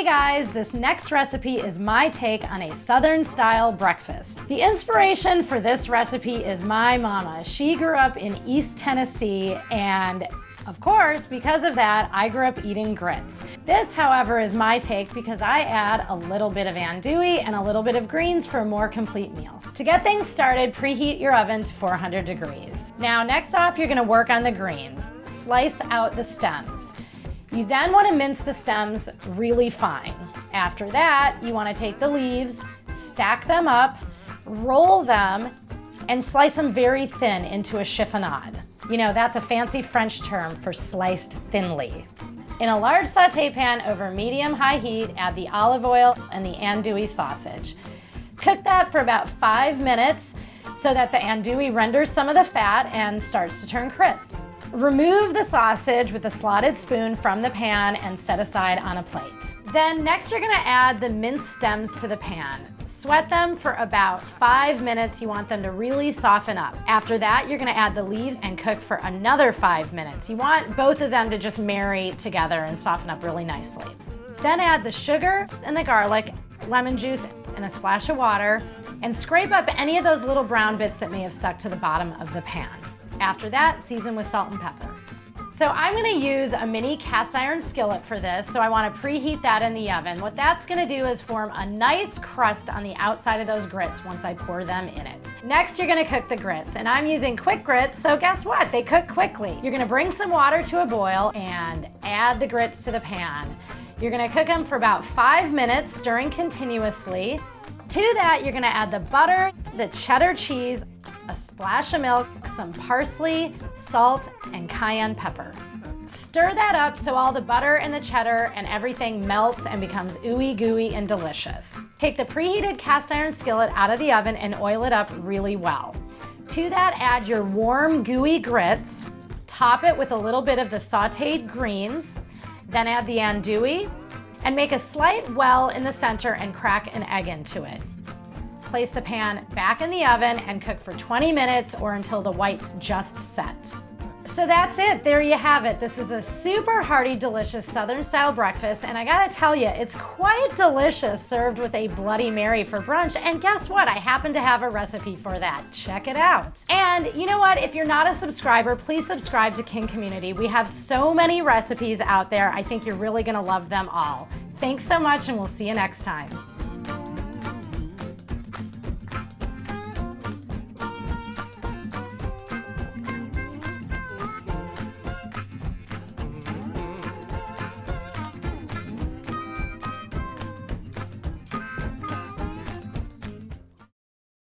guys, this next recipe is my take on a Southern style breakfast. The inspiration for this recipe is my mama. She grew up in East Tennessee, and of course, because of that, I grew up eating grits. This, however, is my take because I add a little bit of andouille and a little bit of greens for a more complete meal. To get things started, preheat your oven to 400 degrees. Now, next off, you're gonna work on the greens. Slice out the stems. You then want to mince the stems really fine. After that, you want to take the leaves, stack them up, roll them, and slice them very thin into a chiffonade. You know, that's a fancy French term for sliced thinly. In a large saute pan over medium-high heat, add the olive oil and the andouille sausage. Cook that for about 5 minutes so that the andouille renders some of the fat and starts to turn crisp. Remove the sausage with a slotted spoon from the pan and set aside on a plate. Then next you're gonna add the minced stems to the pan. Sweat them for about 5 minutes. You want them to really soften up. After that, you're gonna add the leaves and cook for another 5 minutes. You want both of them to just marry together and soften up really nicely. Then add the sugar and the garlic, lemon juice, and a splash of water, and scrape up any of those little brown bits that may have stuck to the bottom of the pan. After that, season with salt and pepper. So I'm gonna use a mini cast iron skillet for this, so I wanna preheat that in the oven. What that's gonna do is form a nice crust on the outside of those grits once I pour them in it. Next, you're gonna cook the grits, and I'm using quick grits, so guess what? They cook quickly. You're gonna bring some water to a boil and add the grits to the pan. You're gonna cook them for about 5 minutes, stirring continuously. To that, you're gonna add the butter, the cheddar cheese, a splash of milk, some parsley, salt, and cayenne pepper. Stir that up so all the butter and the cheddar and everything melts and becomes ooey gooey and delicious. Take the preheated cast iron skillet out of the oven and oil it up really well. To that, add your warm gooey grits, top it with a little bit of the sauteed greens, then add the andouille, and make a slight well in the center and crack an egg into it. Place the pan back in the oven and cook for 20 minutes or until the whites just set. So that's it, there you have it. This is a super hearty, delicious Southern style breakfast, and I gotta tell you, it's quite delicious served with a Bloody Mary for brunch, and guess what? I happen to have a recipe for that. Check it out. And you know what? If you're not a subscriber, please subscribe to King Community. We have so many recipes out there. I think you're really gonna love them all. Thanks so much, and we'll see you next time.